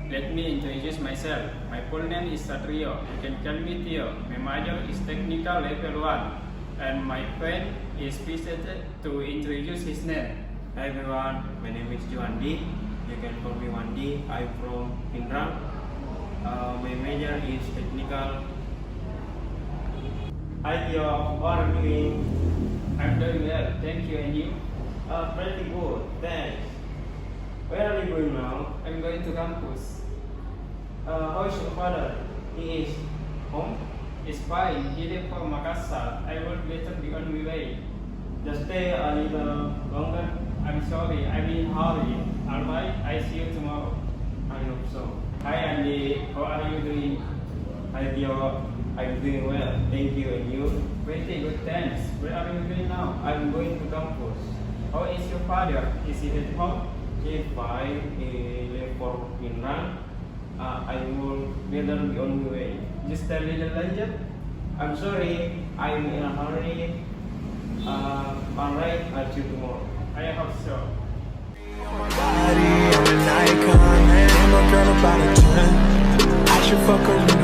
Let me introduce myself. My full name is Satrio. You can call me Theo. My major is TEKNIKA level 1. And my friend is visited to introduce his name. Hi everyone, my name is Juandi. You can call me Wandi. I'm from Pindrang. My major is technical. Hi Theo, how are you doing? I'm doing well, thank you. And you? Pretty good, thanks. Where are you going now? I'm going to campus. How is your father? He is home? It's fine. He left for Makassar. I will later be on my way. Just stay a little longer. I'm sorry, I'm in hurry. Alright, I see you tomorrow. I hope so. Hi Andy, how are you doing? Hi Theo, I'm doing well. Thank you, and you? Pretty good, thanks. Where are you going now? I'm going to campus. How is your father? Is he at home? He's fine. He left for Pindrang. I will later be on my way. Just a little later? I'm sorry, I'm in a hurry. Alright, I'll see you tomorrow. I hope so. Body, I'm an icon, man. I'm a girl about a 10. I should fuck her.